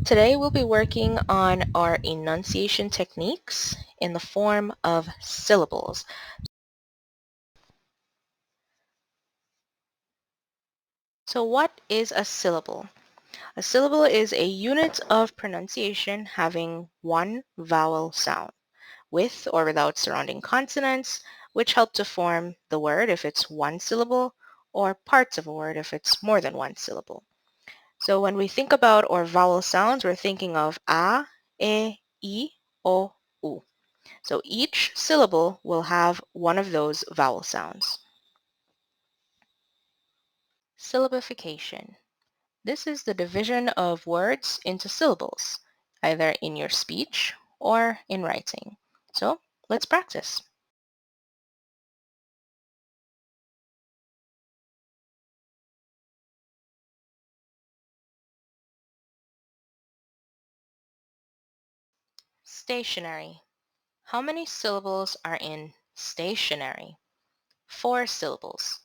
Today we'll be working on our enunciation techniques in the form of syllables. So what is a syllable? A syllable is a unit of pronunciation having one vowel sound, with or without surrounding consonants, which help to form the word if it's one syllable, or parts of a word if it's more than one syllable. So when we think about our vowel sounds, we're thinking of a, e, I, o, u. So each syllable will have one of those vowel sounds. Syllabification. This is the division of words into syllables, either in your speech or in writing. So let's practice. Stationary. How many syllables are in stationary? 4 syllables.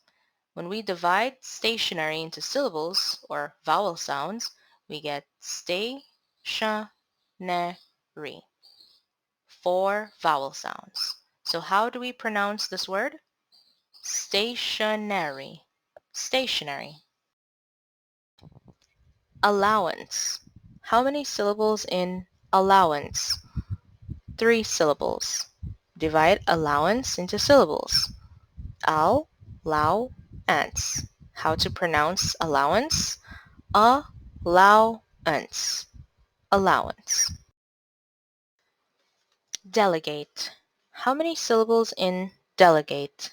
When we divide stationary into syllables or vowel sounds, we get sta-tion-ary. 4 vowel sounds. So how do we pronounce this word? Stationary. Stationary. Allowance. How many syllables in allowance? 3 syllables. Divide allowance into syllables. Al, lao, ants. How to pronounce allowance? Allowance. Allowance. Delegate. How many syllables in delegate?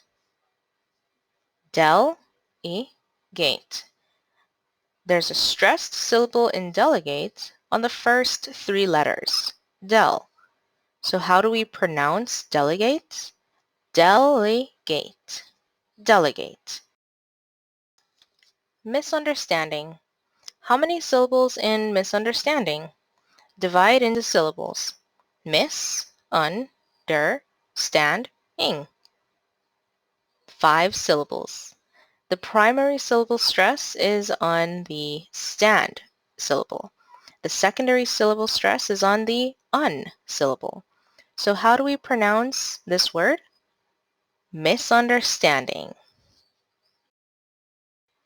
Gate. There's a stressed syllable in delegate on the first 3 letters. Del. So how do we pronounce delegate? Delegate. Delegate. Misunderstanding. How many syllables in misunderstanding? Divide into syllables. Miss, un, der, stand, ing. 5 syllables. The primary syllable stress is on the stand syllable. The secondary syllable stress is on the un syllable. So how do we pronounce this word? Misunderstanding.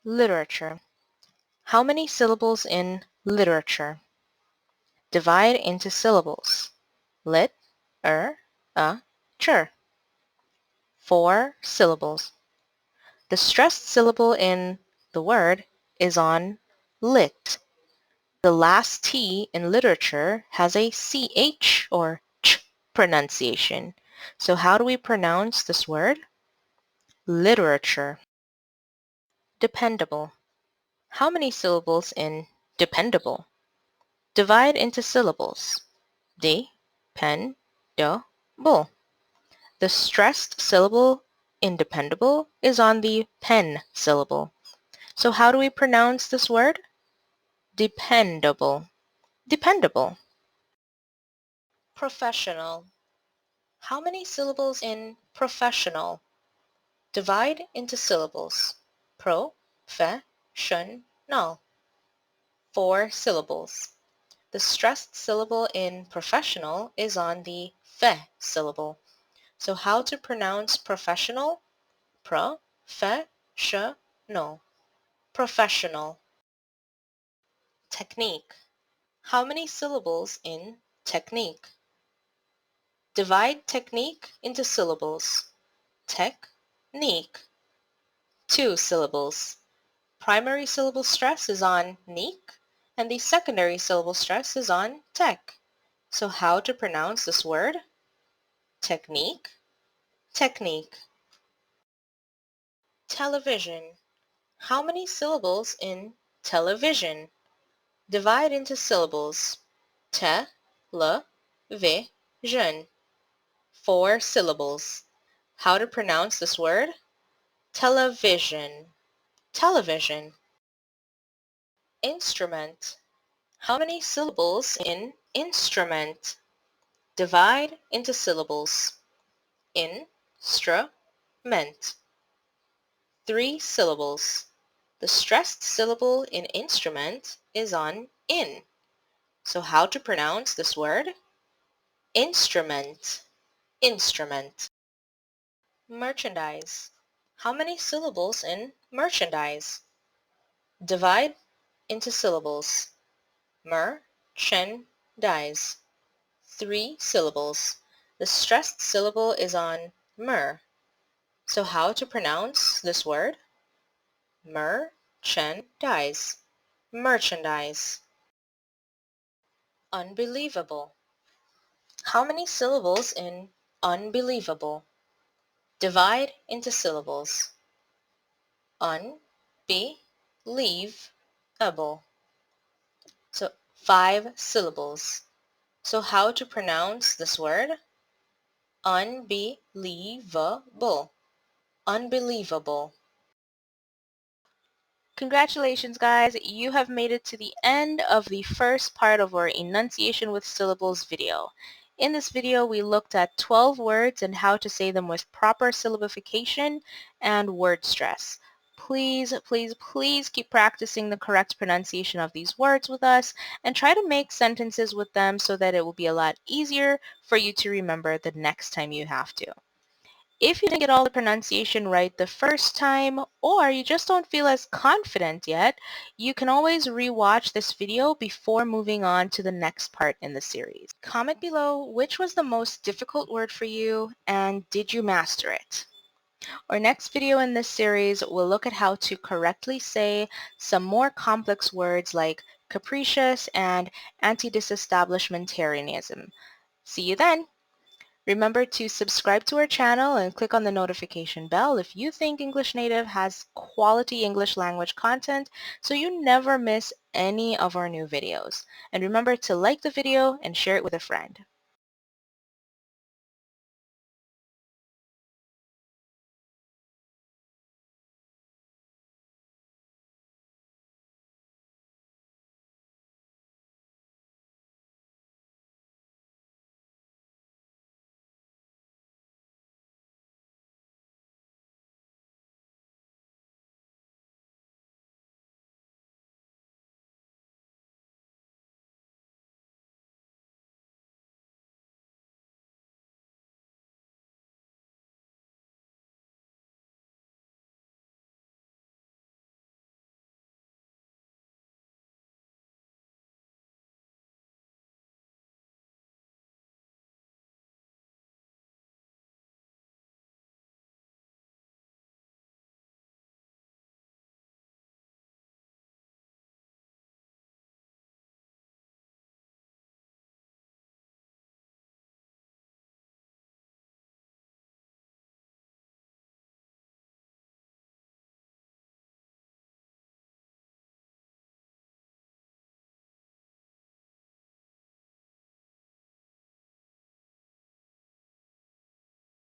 Literature. How many syllables in literature? Divide into syllables. Lit, cher. 4 syllables. The stressed syllable in the word is on lit. The last T in literature has a CH or ch pronunciation. So how do we pronounce this word? Literature. Dependable. How many syllables in dependable? Divide into syllables. De, pen, do, bull. The stressed syllable in dependable is on the pen syllable. So how do we pronounce this word? Dependable. Dependable. Professional. How many syllables in professional? Divide into syllables. Pro, fe, shun, null. 4 syllables. The stressed syllable in professional is on the fe syllable. So how to pronounce professional? Pro, fe, sh, no. Professional. Technique. How many syllables in technique? Divide technique into syllables. Technique. 2 syllables. Primary syllable stress is on neek, and the secondary syllable stress is on tech. So how to pronounce this word? Technique. Technique. Television. How many syllables in television? Divide into syllables. Te, le, vi, jeune. 4 syllables. How to pronounce this word? Television. Television. Instrument. How many syllables in instrument? Divide into syllables. In-stra-ment. 3 syllables. The stressed syllable in instrument is on in. So how to pronounce this word? Instrument, instrument. Merchandise. How many syllables in merchandise? Divide into syllables. Mer-chen-dize. 3 syllables. The stressed syllable is on mer. So how to pronounce this word? Mer-chen-dize. Merchandise. Unbelievable. How many syllables in unbelievable? Divide into syllables. Un-be-leave-able. So 5 syllables. So how to pronounce this word? Unbelievable. Unbelievable. Congratulations, guys! You have made it to the end of the first part of our enunciation with syllables video. In this video, we looked at 12 words and how to say them with proper syllabification and word stress. Please, please, please keep practicing the correct pronunciation of these words with us and try to make sentences with them so that it will be a lot easier for you to remember the next time you have to. If you didn't get all the pronunciation right the first time, or you just don't feel as confident yet, you can always rewatch this video before moving on to the next part in the series. Comment below which was the most difficult word for you and did you master it? Our next video in this series will look at how to correctly say some more complex words like capricious and anti-disestablishmentarianism. See you then! Remember to subscribe to our channel and click on the notification bell if you think English Native has quality English language content so you never miss any of our new videos. And remember to like the video and share it with a friend.